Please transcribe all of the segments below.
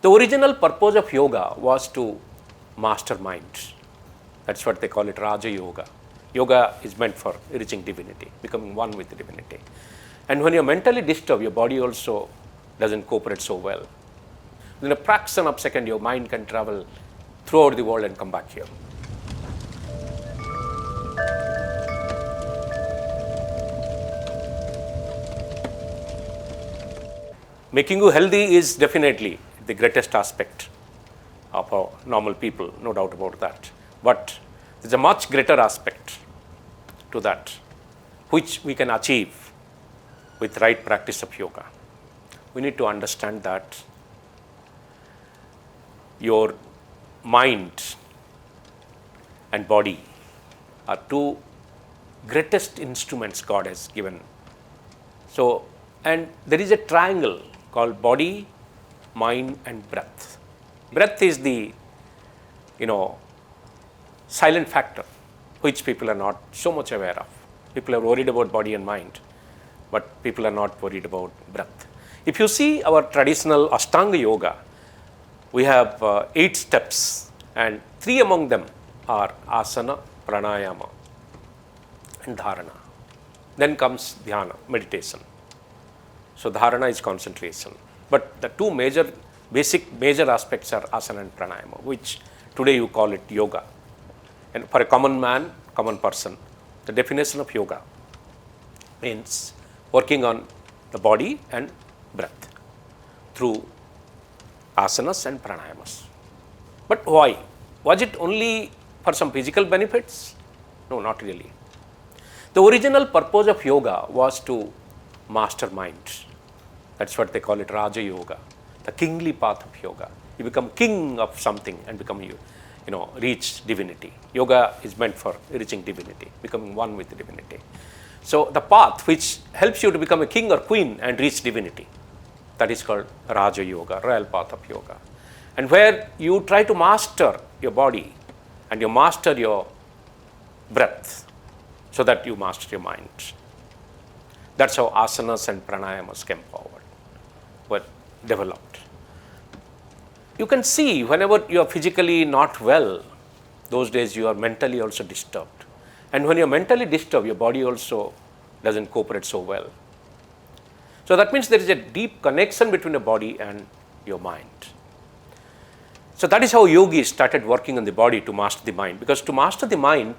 The original purpose of yoga was to master mind. That's what they call it, Raja Yoga. Yoga is meant for reaching divinity, becoming one with divinity. And when you're mentally disturbed, your body also doesn't cooperate so well. In a fraction of a second, your mind can travel throughout the world and come back here. Making you healthy is definitely the greatest aspect of our normal people, no doubt about that. But there's a much greater aspect to that, which we can achieve with right practice of yoga. We need to understand that your mind and body are two greatest instruments God has given. So, and there is a triangle called body, mind and breath. Breath is the, silent factor, which people are not so much aware of. People are worried about body and mind, but people are not worried about breath. If you see our traditional Ashtanga Yoga, we have 8 steps, and 3 among them are asana, pranayama and dharana. Then comes dhyana, meditation. So dharana is concentration. But the 2 major aspects are asana and pranayama, which today you call it yoga. And for a common man, common person, the definition of yoga means working on the body and breath through asanas and pranayamas. But why? Was it only for some physical benefits? No, not really. The original purpose of yoga was to master mind. That's what they call it, Raja Yoga, the kingly path of yoga. You become king of something and become reach divinity. Yoga is meant for reaching divinity, becoming one with divinity. So the path which helps you to become a king or queen and reach divinity, that is called Raja Yoga, royal path of yoga. And where you try to master your body and you master your breath so that you master your mind. That's how asanas and pranayamas came forward, were developed. You can see whenever you are physically not well, those days you are mentally also disturbed. And when you are mentally disturbed, your body also doesn't cooperate so well. So that means there is a deep connection between the body and your mind. So that is how yogis started working on the body to master the mind. Because to master the mind,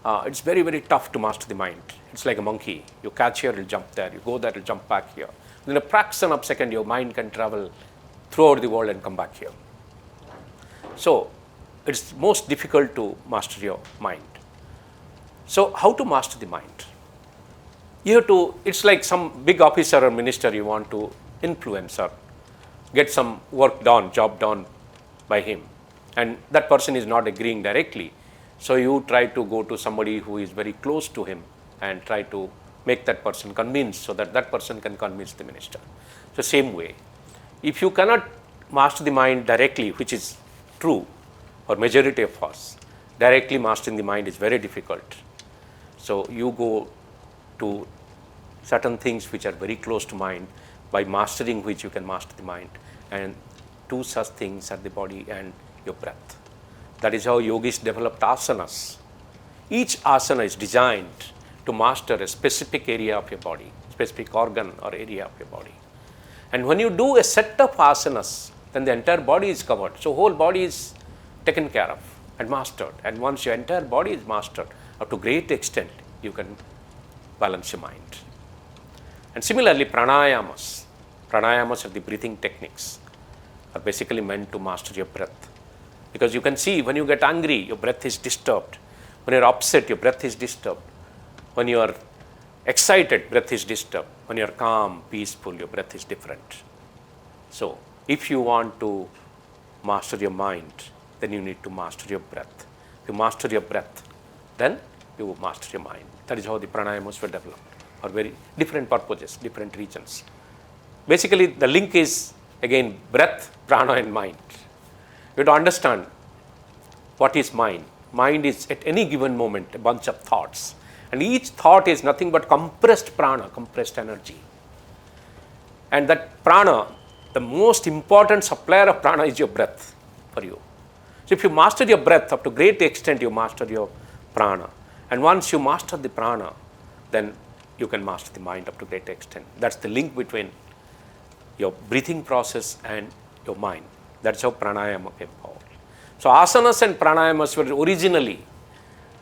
it's very, very tough to master the mind. It's like a monkey. You catch here, it'll jump there. You go there, it'll jump back here. Within a fraction of a second, your mind can travel throughout the world and come back here. So it's most difficult to master your mind. So how to master the mind? You have to, it's like some big officer or minister you want to influence or get some work done, job done by him. And that person is not agreeing directly. So you try to go to somebody who is very close to him and try to make that person convinced so that that person can convince the minister. So same way, if you cannot master the mind directly, which is true for majority of us, directly mastering the mind is very difficult. So you go to certain things which are very close to mind, by mastering which you can master the mind, and 2 such things are the body and your breath. That is how yogis developed asanas. Each asana is designed to master a specific area of your body, specific organ or area of your body. And when you do a set of asanas, then the entire body is covered. So whole body is taken care of and mastered. And once your entire body is mastered, up to great extent, you can balance your mind. And similarly, pranayamas. Pranayamas are the breathing techniques, are basically meant to master your breath. Because you can see when you get angry, your breath is disturbed. When you're upset, your breath is disturbed. When you are excited, breath is disturbed. When you are calm, peaceful, your breath is different. So if you want to master your mind, then you need to master your breath. If you master your breath, then you master your mind. That is how the pranayamas were developed, for very different purposes, different regions. Basically, the link is again breath, prana and mind. You have to understand what is mind. Mind is at any given moment a bunch of thoughts, and each thought is nothing but compressed prana, compressed energy. And that prana the most important supplier of prana is your breath for you. So if you master your breath, up to great extent you master your prana. And once you master the prana, then you can master the mind up to great extent. That's the link between your breathing process and your mind. That's how pranayama came about. So asanas and pranayamas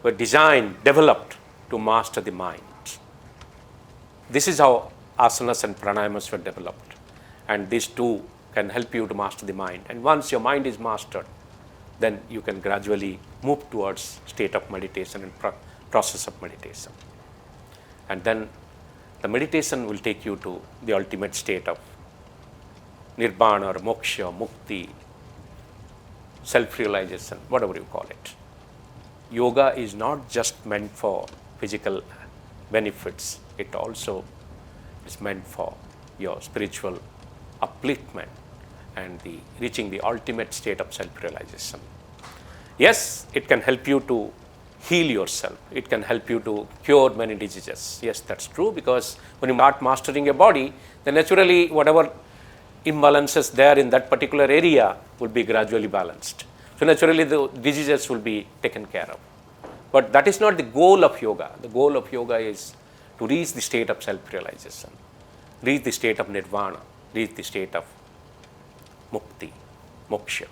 were designed, developed to master the mind. This is how asanas and pranayamas were developed. And these two can help you to master the mind. And once your mind is mastered, then you can gradually move towards state of meditation and process of meditation. And then the meditation will take you to the ultimate state of nirvana or moksha, mukti, self-realization, whatever you call it. Yoga is not just meant for physical benefits, it also is meant for your spiritual upliftment and reaching the ultimate state of self-realization. Yes, it can help you to heal yourself. It can help you to cure many diseases. Yes, that's true, because when you start mastering your body, then naturally whatever imbalances there in that particular area will be gradually balanced. So naturally the diseases will be taken care of. But that is not the goal of yoga. The goal of yoga is to reach the state of self-realization, reach the state of nirvana, reach the state of mukti, moksha.